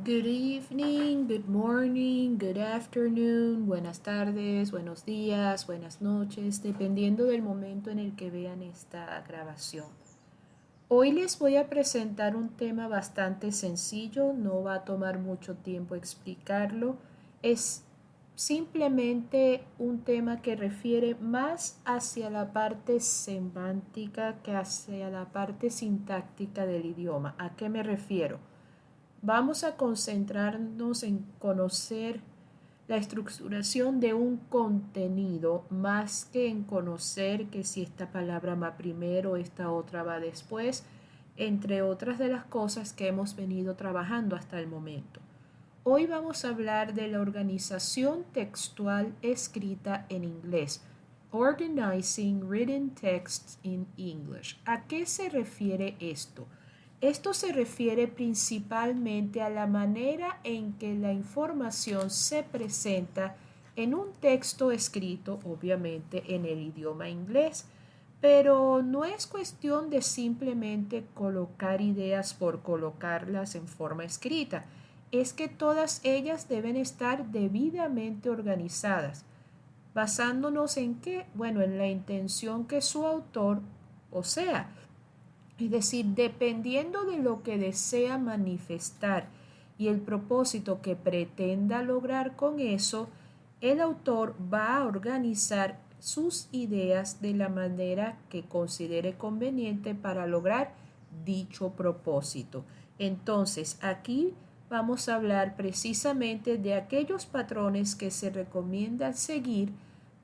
Good evening, good morning, good afternoon, buenas tardes, buenos días, buenas noches, dependiendo del momento en el que vean esta grabación. Hoy les voy a presentar un tema bastante sencillo, no va a tomar mucho tiempo explicarlo. Es simplemente un tema que refiere más hacia la parte semántica que hacia la parte sintáctica del idioma. ¿A qué me refiero? Vamos a concentrarnos en conocer la estructuración de un contenido más que en conocer que si esta palabra va primero, esta otra va después, entre otras de las cosas que hemos venido trabajando hasta el momento. Hoy vamos a hablar de la organización textual escrita en inglés. Organizing written texts in English. ¿A qué se refiere esto? Esto se refiere principalmente a la manera en que la información se presenta en un texto escrito, obviamente en el idioma inglés, pero no es cuestión de simplemente colocar ideas por colocarlas en forma escrita, es que todas ellas deben estar debidamente organizadas. ¿Basándonos en qué? Bueno, en la intención que su autor posea. Es decir, dependiendo de lo que desea manifestar y el propósito que pretenda lograr con eso, el autor va a organizar sus ideas de la manera que considere conveniente para lograr dicho propósito. Entonces, aquí vamos a hablar precisamente de aquellos patrones que se recomiendan seguir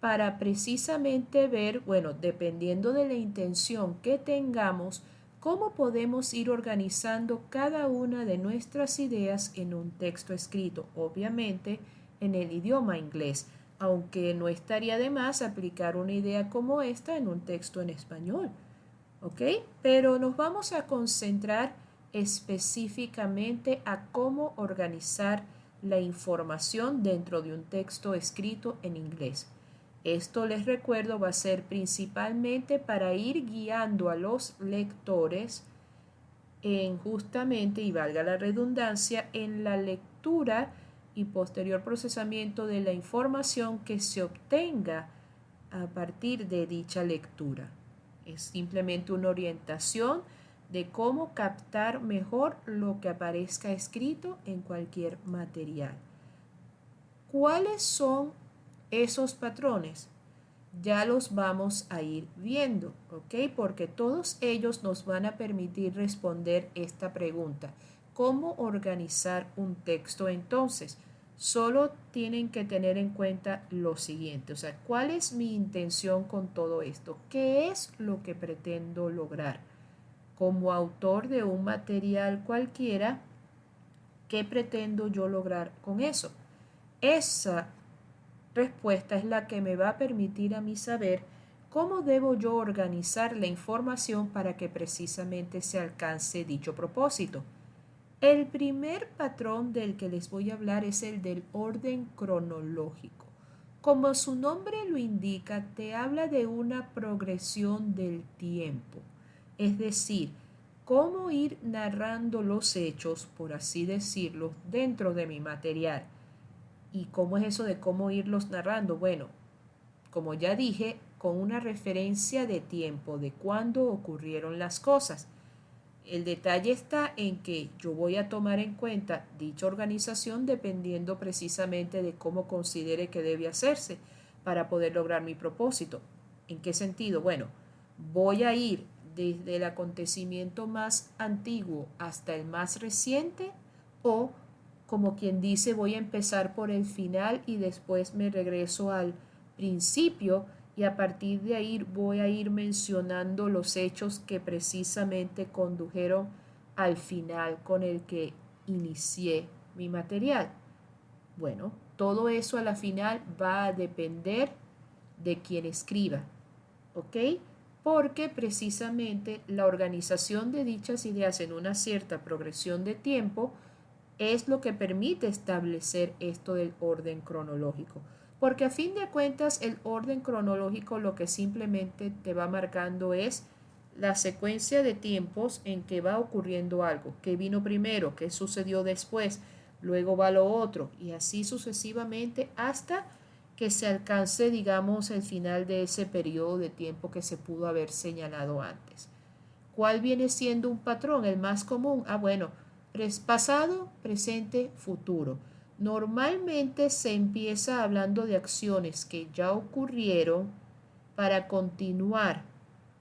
para precisamente ver, bueno, dependiendo de la intención que tengamos, cómo podemos ir organizando cada una de nuestras ideas en un texto escrito, obviamente en el idioma inglés, aunque no estaría de más aplicar una idea como esta en un texto en español. ¿Ok? Pero nos vamos a concentrar específicamente a cómo organizar la información dentro de un texto escrito en inglés. Esto, les recuerdo, va a ser principalmente para ir guiando a los lectores en justamente, y valga la redundancia, en la lectura y posterior procesamiento de la información que se obtenga a partir de dicha lectura. Es simplemente una orientación de cómo captar mejor lo que aparezca escrito en cualquier material. ¿Cuáles son esos patrones? Ya los vamos a ir viendo, ¿ok? Porque todos ellos nos van a permitir responder esta pregunta. ¿Cómo organizar un texto entonces? Solo tienen que tener en cuenta lo siguiente, o sea, ¿cuál es mi intención con todo esto? ¿Qué es lo que pretendo lograr? Como autor de un material cualquiera, ¿qué pretendo yo lograr con eso? Esa respuesta es la que me va a permitir a mí saber cómo debo yo organizar la información para que precisamente se alcance dicho propósito. El primer patrón del que les voy a hablar es el del orden cronológico. Como su nombre lo indica, te habla de una progresión del tiempo, es decir, cómo ir narrando los hechos, por así decirlo, dentro de mi material. ¿Y cómo es eso de cómo irlos narrando? Bueno, como ya dije, con una referencia de tiempo, de cuándo ocurrieron las cosas. El detalle está en que yo voy a tomar en cuenta dicha organización dependiendo precisamente de cómo considere que debe hacerse para poder lograr mi propósito. ¿En qué sentido? Bueno, voy a ir desde el acontecimiento más antiguo hasta el más reciente, o como quien dice, voy a empezar por el final y después me regreso al principio, y a partir de ahí voy a ir mencionando los hechos que precisamente condujeron al final con el que inicié mi material. Bueno, todo eso a la final va a depender de quien escriba, ¿ok? Porque precisamente la organización de dichas ideas en una cierta progresión de tiempo es lo que permite establecer esto del orden cronológico. Porque a fin de cuentas el orden cronológico lo que simplemente te va marcando es la secuencia de tiempos en que va ocurriendo algo, qué vino primero, qué sucedió después, luego va lo otro y así sucesivamente hasta que se alcance, digamos, el final de ese periodo de tiempo que se pudo haber señalado antes. ¿Cuál viene siendo un patrón? El más común. Bueno, pasado, presente, futuro. Normalmente se empieza hablando de acciones que ya ocurrieron para continuar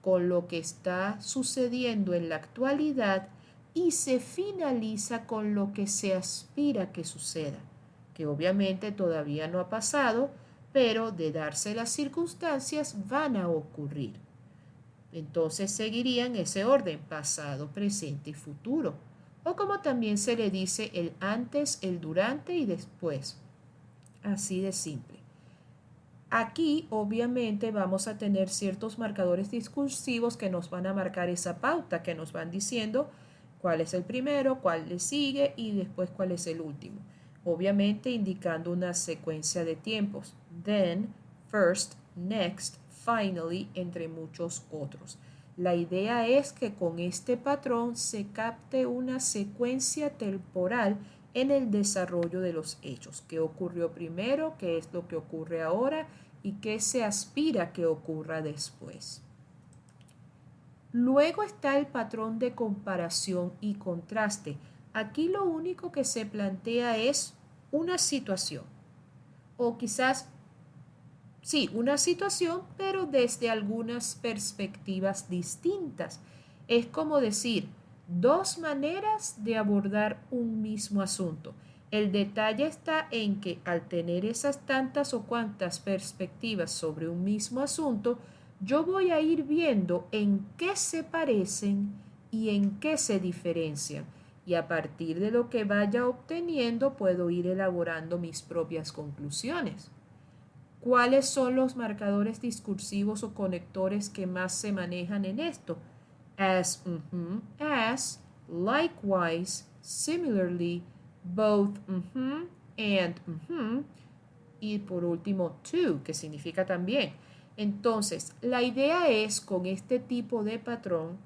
con lo que está sucediendo en la actualidad y se finaliza con lo que se aspira que suceda, que obviamente todavía no ha pasado, pero de darse las circunstancias van a ocurrir. Entonces seguirían ese orden, pasado, presente y futuro. O como también se le dice el antes, el durante y después. Así de simple. Aquí obviamente vamos a tener ciertos marcadores discursivos que nos van a marcar esa pauta, que nos van diciendo cuál es el primero, cuál le sigue y después cuál es el último. Obviamente indicando una secuencia de tiempos. Then, first, next, finally, entre muchos otros. La idea es que con este patrón se capte una secuencia temporal en el desarrollo de los hechos. ¿Qué ocurrió primero? ¿Qué es lo que ocurre ahora? ¿Y qué se aspira que ocurra después? Luego está el patrón de comparación y contraste. Aquí lo único que se plantea es una situación. O quizás, sí, una situación, pero desde algunas perspectivas distintas. Es como decir, dos maneras de abordar un mismo asunto. El detalle está en que al tener esas tantas o cuantas perspectivas sobre un mismo asunto, yo voy a ir viendo en qué se parecen y en qué se diferencian. Y a partir de lo que vaya obteniendo, puedo ir elaborando mis propias conclusiones. ¿Cuáles son los marcadores discursivos o conectores que más se manejan en esto? As, as, likewise, similarly, both, and, y por último, to, que significa también. Entonces, la idea es, con este tipo de patrón,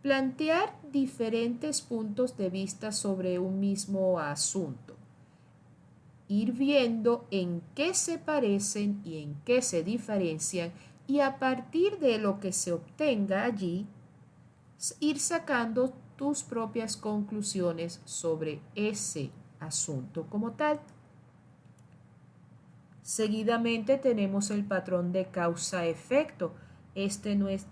plantear diferentes puntos de vista sobre un mismo asunto. Ir viendo en qué se parecen y en qué se diferencian y a partir de lo que se obtenga allí, ir sacando tus propias conclusiones sobre ese asunto como tal. Seguidamente tenemos el patrón de causa-efecto. Este no es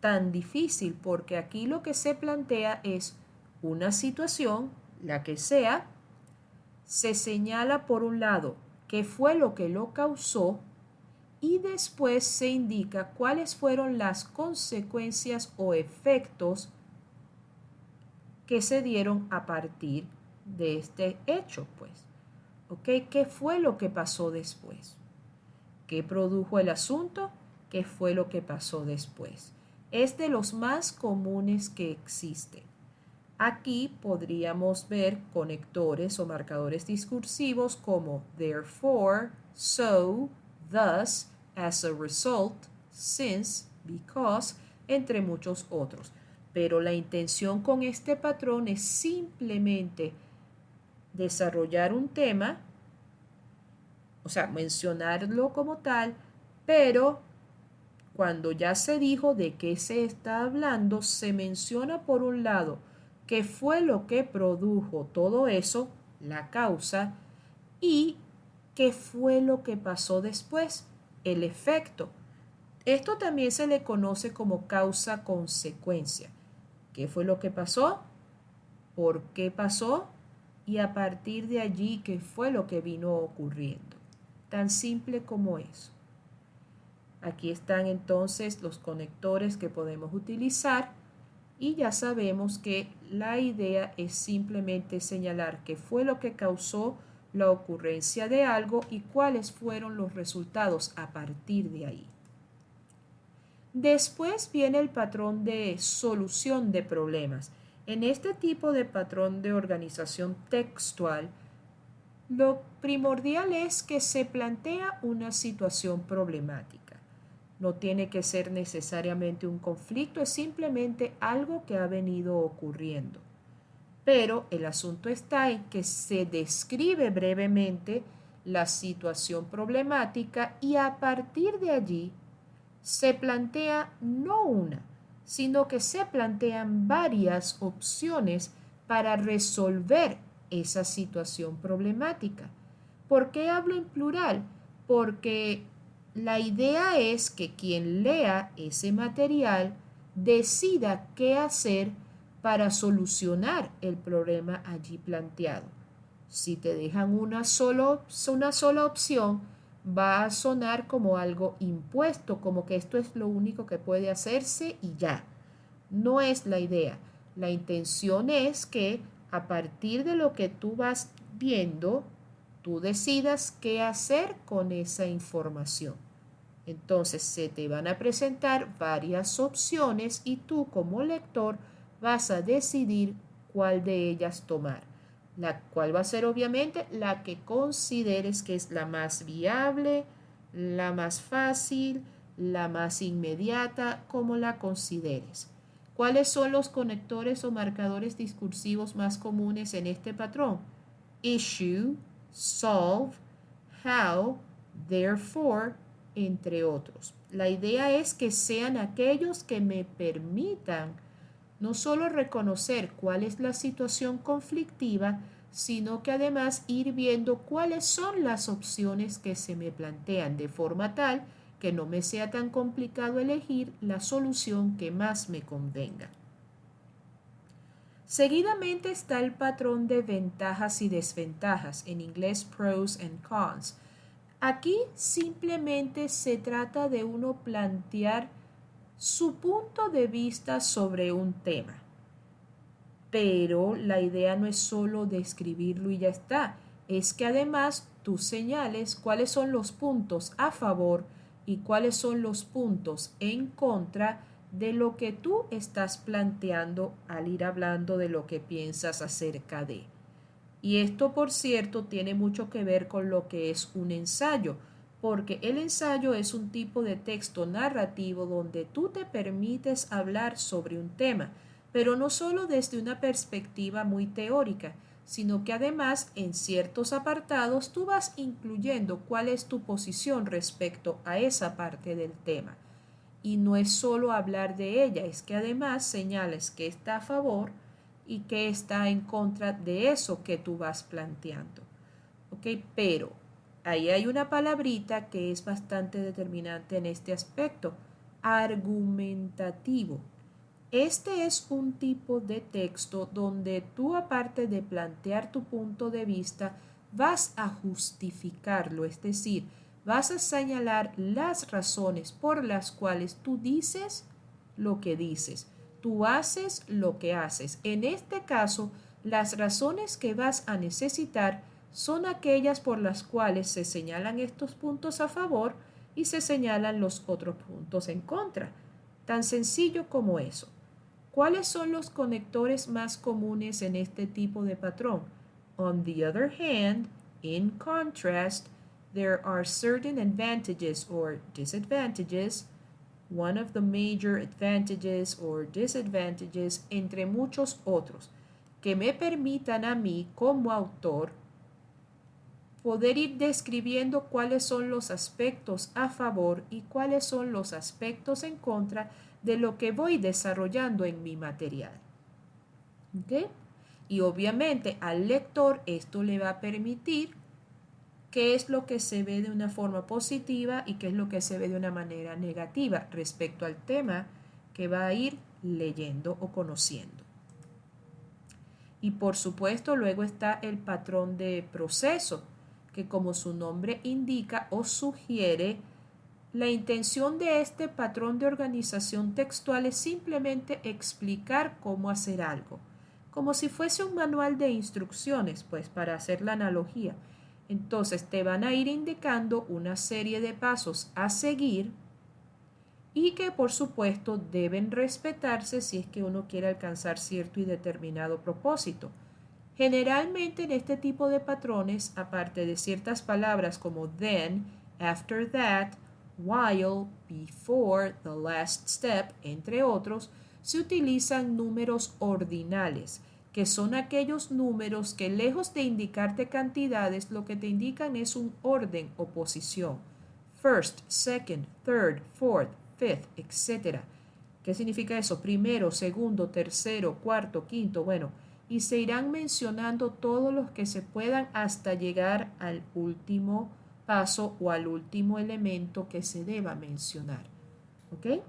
tan difícil porque aquí lo que se plantea es una situación, la que sea, se señala por un lado qué fue lo que lo causó y después se indica cuáles fueron las consecuencias o efectos que se dieron a partir de este hecho, pues. ¿Ok? ¿Qué fue lo que pasó después? ¿Qué produjo el asunto? ¿Qué fue lo que pasó después? Es de los más comunes que existen. Aquí podríamos ver conectores o marcadores discursivos como therefore, so, thus, as a result, since, because, entre muchos otros. Pero la intención con este patrón es simplemente desarrollar un tema, o sea, mencionarlo como tal, pero cuando ya se dijo de qué se está hablando, se menciona por un lado qué fue lo que produjo todo eso, la causa, y qué fue lo que pasó después, el efecto. Esto también se le conoce como causa-consecuencia. ¿Qué fue lo que pasó? ¿Por qué pasó? Y a partir de allí, ¿qué fue lo que vino ocurriendo? Tan simple como eso. Aquí están entonces los conectores que podemos utilizar y ya sabemos que la idea es simplemente señalar qué fue lo que causó la ocurrencia de algo y cuáles fueron los resultados a partir de ahí. Después viene el patrón de solución de problemas. En este tipo de patrón de organización textual, lo primordial es que se plantea una situación problemática. No tiene que ser necesariamente un conflicto, es simplemente algo que ha venido ocurriendo. Pero el asunto está en que se describe brevemente la situación problemática y a partir de allí se plantea no una, sino que se plantean varias opciones para resolver esa situación problemática. ¿Por qué hablo en plural? Porque la idea es que quien lea ese material decida qué hacer para solucionar el problema allí planteado. Si te dejan una sola opción, va a sonar como algo impuesto, como que esto es lo único que puede hacerse y ya. No es la idea. La intención es que a partir de lo que tú vas viendo, tú decidas qué hacer con esa información. Entonces se te van a presentar varias opciones y tú como lector vas a decidir cuál de ellas tomar. La cual va a ser obviamente la que consideres que es la más viable, la más fácil, la más inmediata, como la consideres. ¿Cuáles son los conectores o marcadores discursivos más comunes en este patrón? Issue, solve, how, therefore, entre otros. La idea es que sean aquellos que me permitan no solo reconocer cuál es la situación conflictiva, sino que además ir viendo cuáles son las opciones que se me plantean de forma tal que no me sea tan complicado elegir la solución que más me convenga. Seguidamente está el patrón de ventajas y desventajas, en inglés pros and cons. Aquí simplemente se trata de uno plantear su punto de vista sobre un tema. Pero la idea no es solo describirlo y ya está, es que además tú señales cuáles son los puntos a favor y cuáles son los puntos en contra de lo que tú estás planteando al ir hablando de lo que piensas acerca de. Y esto, por cierto, tiene mucho que ver con lo que es un ensayo, porque el ensayo es un tipo de texto narrativo donde tú te permites hablar sobre un tema, pero no solo desde una perspectiva muy teórica, sino que además en ciertos apartados tú vas incluyendo cuál es tu posición respecto a esa parte del tema. Y no es solo hablar de ella, es que además señales que está a favor y que está en contra de eso que tú vas planteando. ¿Ok? Pero ahí hay una palabrita que es bastante determinante en este aspecto, argumentativo. Este es un tipo de texto donde tú, aparte de plantear tu punto de vista, vas a justificarlo, es decir, vas a señalar las razones por las cuales tú dices lo que dices, tú haces lo que haces. En este caso, las razones que vas a necesitar son aquellas por las cuales se señalan estos puntos a favor y se señalan los otros puntos en contra. Tan sencillo como eso. ¿Cuáles son los conectores más comunes en este tipo de patrón? On the other hand, in contrast, there are certain advantages or disadvantages, one of the major advantages or disadvantages, entre muchos otros, que me permitan a mí como autor poder ir describiendo cuáles son los aspectos a favor y cuáles son los aspectos en contra de lo que voy desarrollando en mi material. ¿Ok? Y obviamente al lector esto le va a permitir qué es lo que se ve de una forma positiva y qué es lo que se ve de una manera negativa respecto al tema que va a ir leyendo o conociendo. Y por supuesto luego está el patrón de proceso, que como su nombre indica o sugiere, la intención de este patrón de organización textual es simplemente explicar cómo hacer algo, como si fuese un manual de instrucciones, pues para hacer la analogía. Entonces te van a ir indicando una serie de pasos a seguir y que por supuesto deben respetarse si es que uno quiere alcanzar cierto y determinado propósito. Generalmente en este tipo de patrones, aparte de ciertas palabras como then, after that, while, before, the last step, entre otros, se utilizan números ordinales, que son aquellos números que lejos de indicarte cantidades, lo que te indican es un orden o posición. First, second, third, fourth, fifth, etc. ¿Qué significa eso? Primero, segundo, tercero, cuarto, quinto, bueno, y se irán mencionando todos los que se puedan hasta llegar al último paso o al último elemento que se deba mencionar. ¿Ok?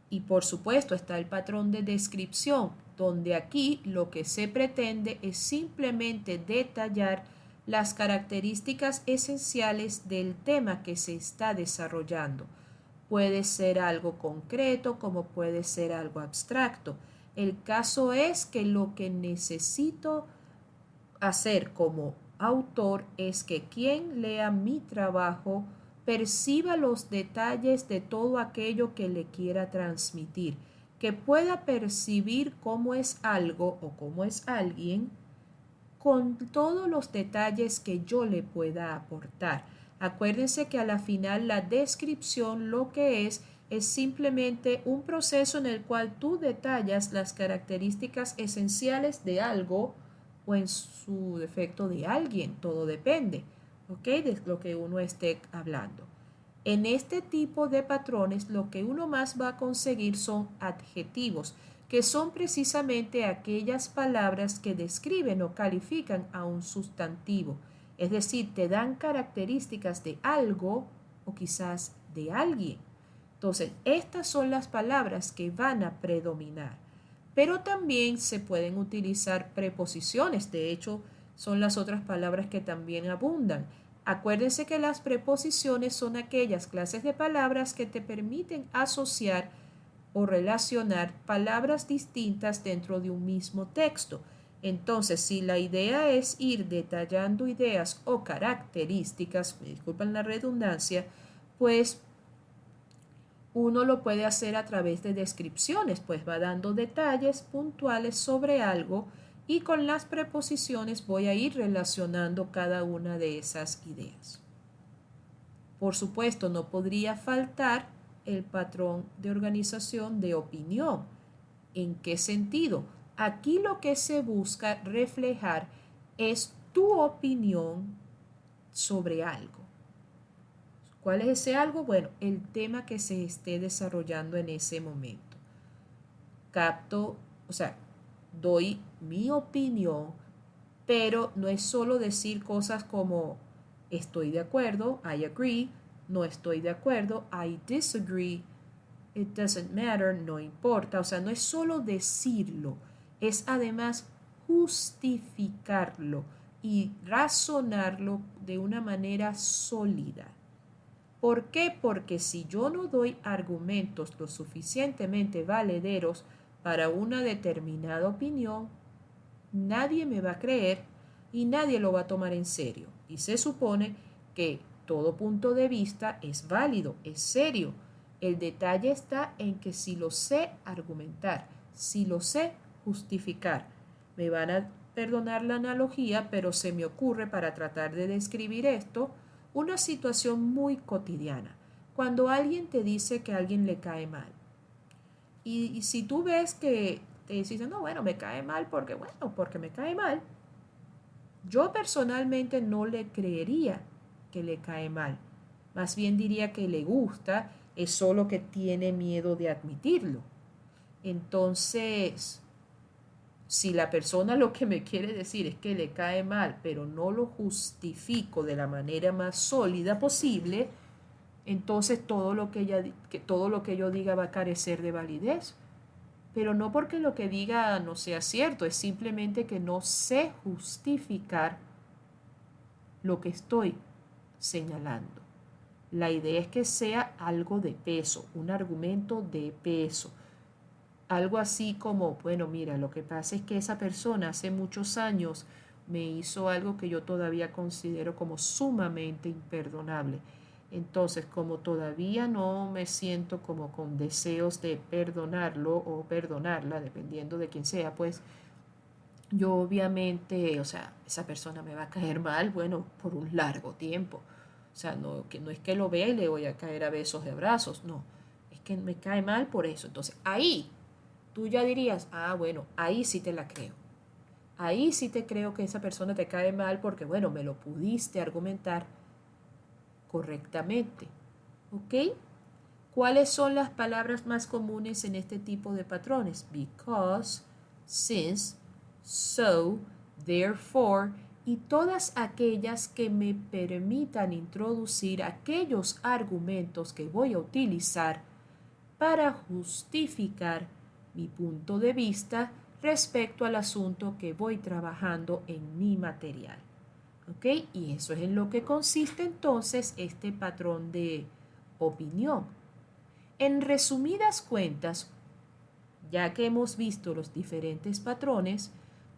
Y por supuesto está el patrón de descripción, donde aquí lo que se pretende es simplemente detallar las características esenciales del tema que se está desarrollando. Puede ser algo concreto como puede ser algo abstracto. El caso es que lo que necesito hacer como autor es que quien lea mi trabajo perciba los detalles de todo aquello que le quiera transmitir, que pueda percibir cómo es algo o cómo es alguien con todos los detalles que yo le pueda aportar. Acuérdense que a la final la descripción lo que es simplemente un proceso en el cual tú detallas las características esenciales de algo o en su defecto de alguien, todo depende, ¿ok? De lo que uno esté hablando. En este tipo de patrones lo que uno más va a conseguir son adjetivos, que son precisamente aquellas palabras que describen o califican a un sustantivo, es decir, te dan características de algo o quizás de alguien. Entonces, estas son las palabras que van a predominar, pero también se pueden utilizar preposiciones, de hecho, son las otras palabras que también abundan. Acuérdense que las preposiciones son aquellas clases de palabras que te permiten asociar o relacionar palabras distintas dentro de un mismo texto. Entonces, si la idea es ir detallando ideas o características, me disculpan la redundancia, pues uno lo puede hacer a través de descripciones, pues va dando detalles puntuales sobre algo y con las preposiciones voy a ir relacionando cada una de esas ideas. Por supuesto, no podría faltar el patrón de organización de opinión. ¿En qué sentido? Aquí lo que se busca reflejar es tu opinión sobre algo. ¿Cuál es ese algo? Bueno, el tema que se esté desarrollando en ese momento. Capto, o sea, doy mi opinión, pero no es solo decir cosas como estoy de acuerdo, I agree, no estoy de acuerdo, I disagree, it doesn't matter, no importa. O sea, no es solo decirlo, es además justificarlo y razonarlo de una manera sólida. ¿Por qué? Porque si yo no doy argumentos lo suficientemente valederos para una determinada opinión, nadie me va a creer y nadie lo va a tomar en serio. Y se supone que todo punto de vista es válido, es serio. El detalle está en que si lo sé argumentar, si lo sé justificar, me van a perdonar la analogía, pero se me ocurre para tratar de describir esto una situación muy cotidiana. Cuando alguien te dice que a alguien le cae mal, y si tú ves que te dicen, no, bueno, me cae mal porque, bueno, porque me cae mal, yo personalmente no le creería que le cae mal. Más bien diría que le gusta, es solo que tiene miedo de admitirlo. Entonces, si la persona lo que me quiere decir es que le cae mal, pero no lo justifico de la manera más sólida posible, entonces todo lo que yo diga va a carecer de validez. Pero no porque lo que diga no sea cierto, es simplemente que no sé justificar lo que estoy señalando. La idea es que sea algo de peso, un argumento de peso. Algo así como, bueno, mira, lo que pasa es que esa persona hace muchos años me hizo algo que yo todavía considero como sumamente imperdonable. Entonces, como todavía no me siento como con deseos de perdonarlo o perdonarla, dependiendo de quién sea, pues yo obviamente, o sea, esa persona me va a caer mal, bueno, por un largo tiempo. O sea, no es que lo vea y le voy a caer a besos de abrazos, no, es que me cae mal por eso. Entonces, ahí tú ya dirías, ah, bueno, ahí sí te la creo. Ahí sí te creo que esa persona te cae mal porque, bueno, me lo pudiste argumentar correctamente. ¿Ok? ¿Cuáles son las palabras más comunes en este tipo de patrones? Because, since, so, therefore y todas aquellas que me permitan introducir aquellos argumentos que voy a utilizar para justificar mi punto de vista respecto al asunto que voy trabajando en mi material. ¿Ok? Y eso es en lo que consiste entonces este patrón de opinión. En resumidas cuentas, ya que hemos visto los diferentes patrones,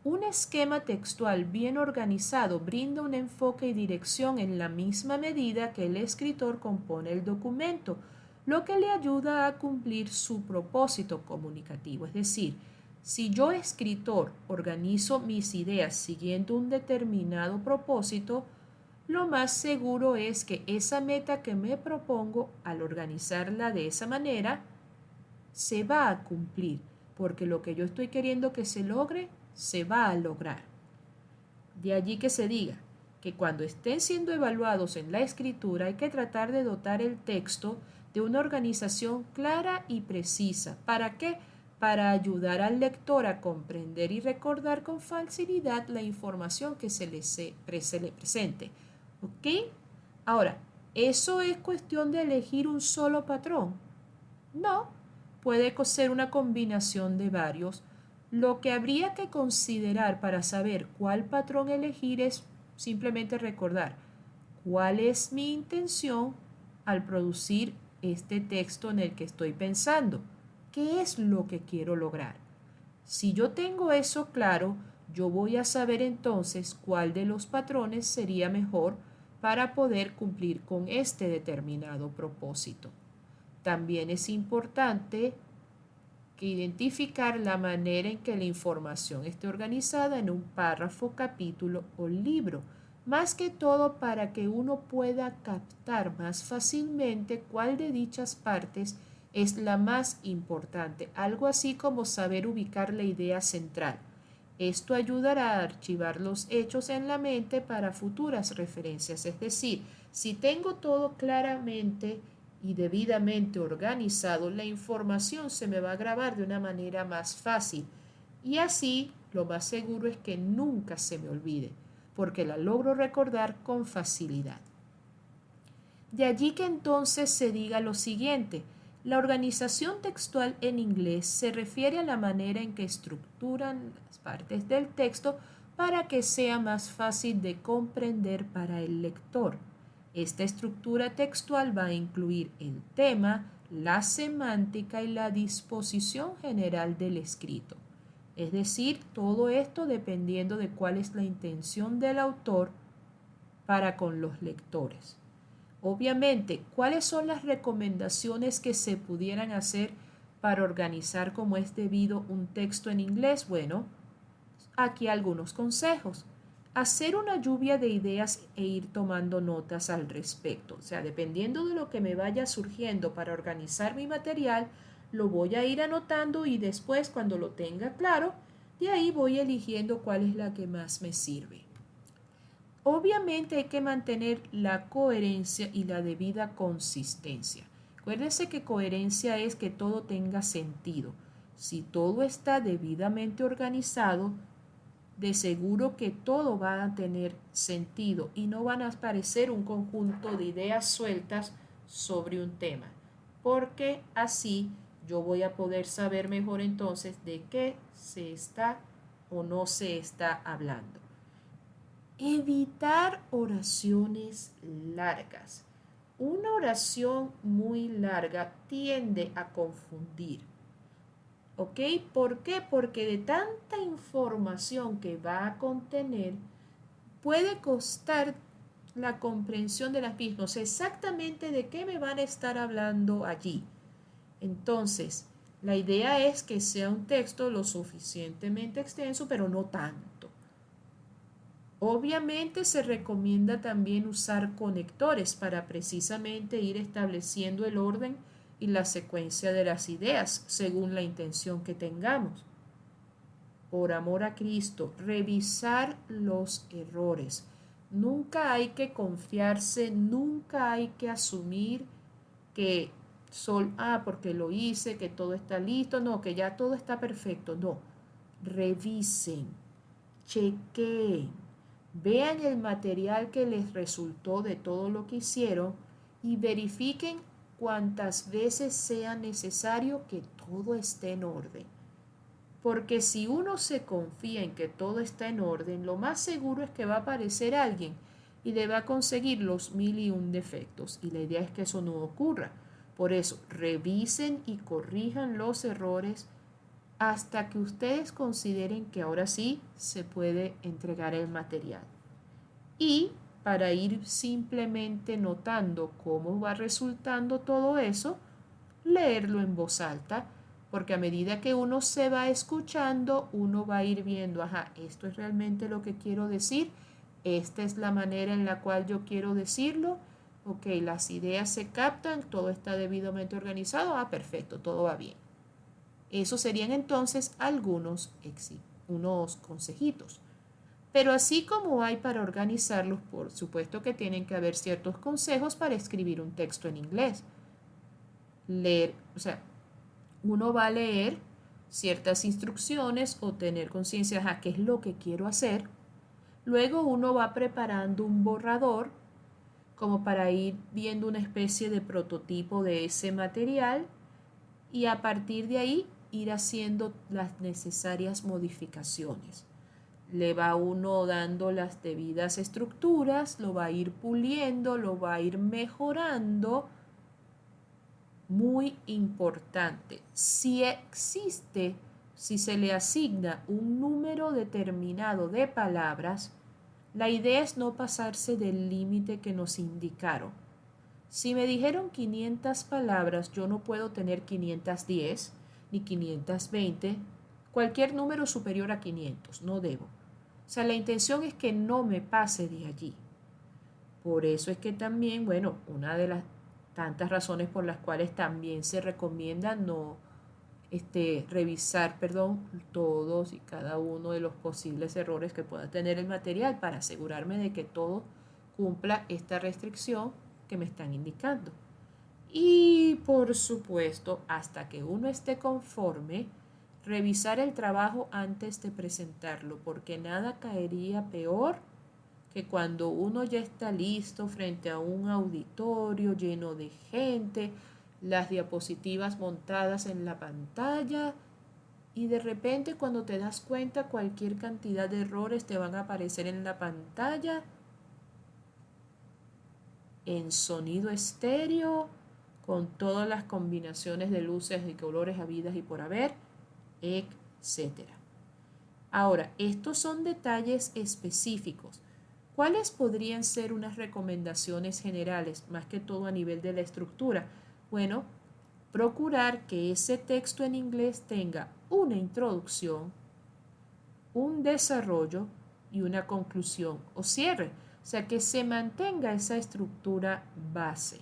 un esquema textual bien organizado brinda un enfoque y dirección en la misma medida que el escritor compone el documento, lo que le ayuda a cumplir su propósito comunicativo. Es decir, si yo, escritor, organizo mis ideas siguiendo un determinado propósito, lo más seguro es que esa meta que me propongo al organizarla de esa manera se va a cumplir, porque lo que yo estoy queriendo que se logre, se va a lograr. De allí que se diga que cuando estén siendo evaluados en la escritura hay que tratar de dotar el texto de una organización clara y precisa. ¿Para qué? Para ayudar al lector a comprender y recordar con facilidad la información que se le presente. ¿Ok? Ahora, ¿eso es cuestión de elegir un solo patrón? No, puede ser una combinación de varios. Lo que habría que considerar para saber cuál patrón elegir es simplemente recordar cuál es mi intención al producir este texto en el que estoy pensando. ¿Qué es lo que quiero lograr? Si yo tengo eso claro, yo voy a saber entonces cuál de los patrones sería mejor para poder cumplir con este determinado propósito. También es importante que identificar la manera en que la información esté organizada en un párrafo, capítulo o libro, más que todo para que uno pueda captar más fácilmente cuál de dichas partes es la más importante, algo así como saber ubicar la idea central. Esto ayudará a archivar los hechos en la mente para futuras referencias, es decir, si tengo todo claramente y debidamente organizado, la información se me va a grabar de una manera más fácil y así lo más seguro es que nunca se me olvide, porque la logro recordar con facilidad. De allí que entonces se diga lo siguiente: la organización textual en inglés se refiere a la manera en que estructuran las partes del texto para que sea más fácil de comprender para el lector. Esta estructura textual va a incluir el tema, la semántica y la disposición general del escrito. Es decir, todo esto dependiendo de cuál es la intención del autor para con los lectores. Obviamente, ¿cuáles son las recomendaciones que se pudieran hacer para organizar como es debido un texto en inglés? Bueno, aquí algunos consejos. Hacer una lluvia de ideas e ir tomando notas al respecto. O sea, dependiendo de lo que me vaya surgiendo para organizar mi material, lo voy a ir anotando y después, cuando lo tenga claro, de ahí voy eligiendo cuál es la que más me sirve. Obviamente hay que mantener la coherencia y la debida consistencia. Acuérdense que coherencia es que todo tenga sentido. Si todo está debidamente organizado, de seguro que todo va a tener sentido y no van a aparecer un conjunto de ideas sueltas sobre un tema, porque así yo voy a poder saber mejor entonces de qué se está o no se está hablando. Evitar oraciones largas. Una oración muy larga tiende a confundir. ¿Ok? ¿Por qué? Porque de tanta información que va a contener, puede costar la comprensión de las mismas, exactamente de qué me van a estar hablando allí. Entonces, la idea es que sea un texto lo suficientemente extenso, pero no tanto. Obviamente se recomienda también usar conectores para precisamente ir estableciendo el orden y la secuencia de las ideas según la intención que tengamos. Por amor a Cristo, revisar los errores. Nunca hay que confiarse, nunca hay que asumir que porque lo hice, que todo está listo, no, que ya todo está perfecto. No, revisen, chequeen, vean el material que les resultó de todo lo que hicieron y verifiquen cuantas veces sea necesario que todo esté en orden. Porque si uno se confía en que todo está en orden, lo más seguro es que va a aparecer alguien y le va a conseguir los 1001 defectos. Y la idea es que eso no ocurra. Por eso, revisen y corrijan los errores hasta que ustedes consideren que ahora sí se puede entregar el material. Y para ir simplemente notando cómo va resultando todo eso, leerlo en voz alta, porque a medida que uno se va escuchando, uno va a ir viendo, ajá, esto es realmente lo que quiero decir, esta es la manera en la cual yo quiero decirlo, ok, las ideas se captan, todo está debidamente organizado, perfecto, todo va bien. Esos serían entonces unos consejitos. Pero así como hay para organizarlos, por supuesto que tienen que haber ciertos consejos para escribir un texto en inglés. Uno va a leer ciertas instrucciones o tener conciencia de qué es lo que quiero hacer. Luego uno va preparando un borrador como para ir viendo una especie de prototipo de ese material y a partir de ahí ir haciendo las necesarias modificaciones. Le va uno dando las debidas estructuras, lo va a ir puliendo, lo va a ir mejorando. Muy importante, si se le asigna un número determinado de palabras, la idea es no pasarse del límite que nos indicaron. Si me dijeron 500 palabras, yo no puedo tener 510 ni 520, cualquier número superior a 500, no debo. O sea, la intención es que no me pase de allí. Por eso es que también, una de las tantas razones por las cuales también se recomienda no revisar, todos y cada uno de los posibles errores que pueda tener el material para asegurarme de que todo cumpla esta restricción que me están indicando. Y por supuesto, hasta que uno esté conforme, revisar el trabajo antes de presentarlo, porque nada caería peor que cuando uno ya está listo frente a un auditorio lleno de gente, las diapositivas montadas en la pantalla y de repente cuando te das cuenta cualquier cantidad de errores te van a aparecer en la pantalla, en sonido estéreo, con todas las combinaciones de luces y colores habidas y por haber, etc. Ahora, estos son detalles específicos. ¿Cuáles podrían ser unas recomendaciones generales, más que todo a nivel de la estructura? Bueno, procurar que ese texto en inglés tenga una introducción, un desarrollo y una conclusión o cierre. O sea, que se mantenga esa estructura base.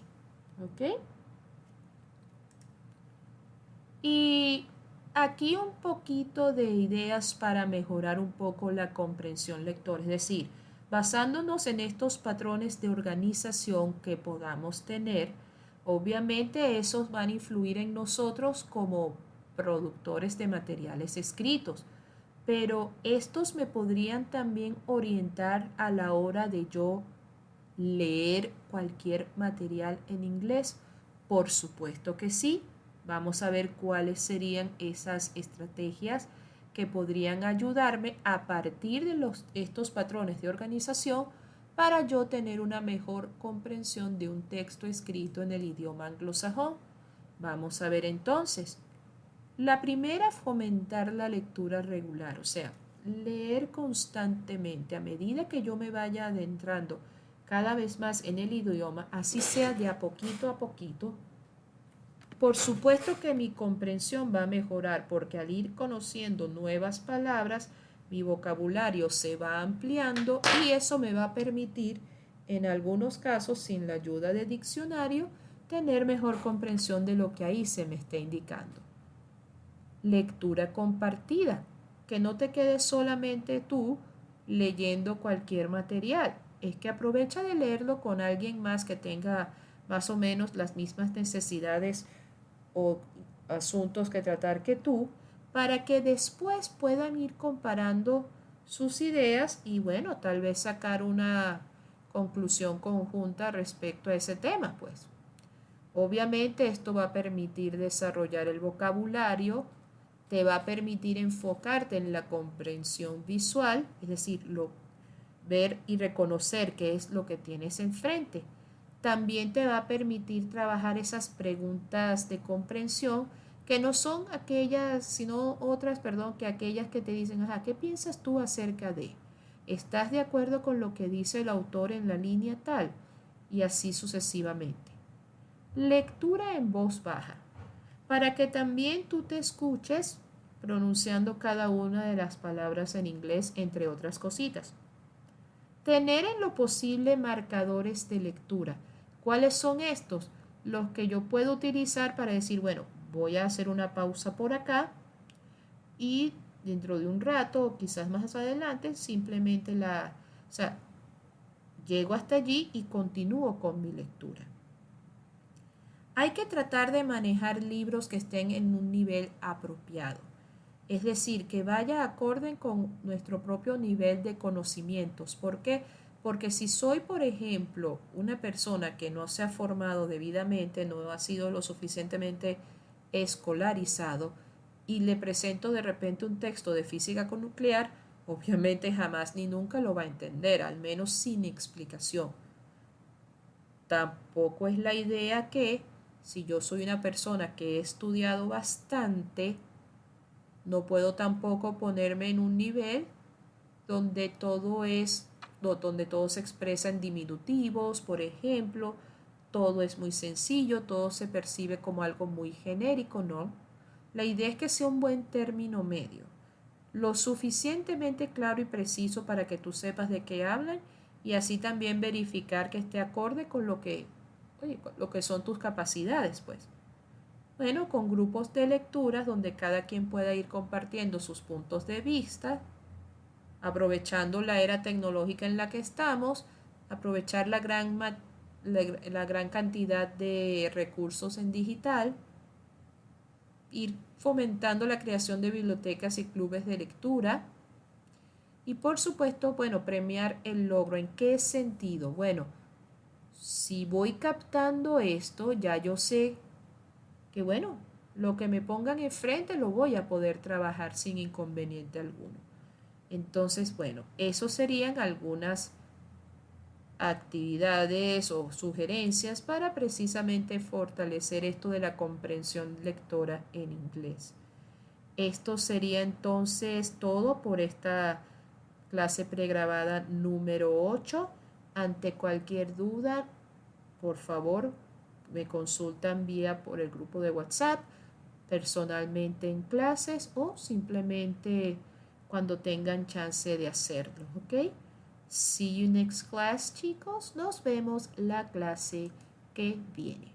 ¿Ok? Y aquí un poquito de ideas para mejorar un poco la comprensión lectora. Es decir, basándonos en estos patrones de organización que podamos tener, obviamente esos van a influir en nosotros como productores de materiales escritos, pero estos me podrían también orientar a la hora de yo leer cualquier material en inglés. Por supuesto que sí. Vamos a ver cuáles serían esas estrategias que podrían ayudarme a partir de estos patrones de organización para yo tener una mejor comprensión de un texto escrito en el idioma anglosajón. Vamos a ver entonces. La primera, fomentar la lectura regular, o sea, leer constantemente a medida que yo me vaya adentrando cada vez más en el idioma, así sea de a poquito. Por supuesto que mi comprensión va a mejorar porque al ir conociendo nuevas palabras, mi vocabulario se va ampliando y eso me va a permitir, en algunos casos sin la ayuda de diccionario, tener mejor comprensión de lo que ahí se me está indicando. Lectura compartida, que no te quedes solamente tú leyendo cualquier material, es que aprovecha de leerlo con alguien más que tenga más o menos las mismas necesidades o asuntos que tratar que tú, para que después puedan ir comparando sus ideas y bueno, tal vez sacar una conclusión conjunta respecto a ese tema, pues. Obviamente esto va a permitir desarrollar el vocabulario, te va a permitir enfocarte en la comprensión visual, es decir, ver y reconocer qué es lo que tienes enfrente. También te va a permitir trabajar esas preguntas de comprensión que no son aquellas, sino otras, perdón, que aquellas que te dicen, ajá, ¿qué piensas tú acerca de? ¿Estás de acuerdo con lo que dice el autor en la línea tal? Y así sucesivamente. Lectura en voz baja, para que también tú te escuches pronunciando cada una de las palabras en inglés, entre otras cositas. Tener en lo posible marcadores de lectura. ¿Cuáles son estos? Los que yo puedo utilizar para decir, bueno, voy a hacer una pausa por acá y dentro de un rato o quizás más adelante simplemente llego hasta allí y continúo con mi lectura. Hay que tratar de manejar libros que estén en un nivel apropiado, es decir, que vaya acorde con nuestro propio nivel de conocimientos. ¿Por qué? Porque si soy, por ejemplo, una persona que no se ha formado debidamente, no ha sido lo suficientemente escolarizado y le presento de repente un texto de física nuclear, obviamente jamás ni nunca lo va a entender, al menos sin explicación. Tampoco es la idea que si yo soy una persona que he estudiado bastante, no puedo tampoco ponerme en un nivel donde donde todo se expresa en diminutivos, por ejemplo, todo es muy sencillo, todo se percibe como algo muy genérico, ¿no? La idea es que sea un buen término medio, lo suficientemente claro y preciso para que tú sepas de qué hablan y así también verificar que esté acorde con lo que son tus capacidades, pues. Bueno, con grupos de lecturas donde cada quien pueda ir compartiendo sus puntos de vista, aprovechando la era tecnológica en la que estamos, aprovechar la gran cantidad de recursos en digital, ir fomentando la creación de bibliotecas y clubes de lectura y por supuesto, bueno, premiar el logro. ¿En qué sentido? Bueno, si voy captando esto, ya yo sé que bueno, lo que me pongan enfrente lo voy a poder trabajar sin inconveniente alguno. Entonces, bueno, eso serían algunas actividades o sugerencias para precisamente fortalecer esto de la comprensión lectora en inglés. Esto sería entonces todo por esta clase pregrabada número 8. Ante cualquier duda, por favor, me consultan vía por el grupo de WhatsApp, personalmente en clases o simplemente cuando tengan chance de hacerlo, ¿ok? See you next class, chicos. Nos vemos la clase que viene.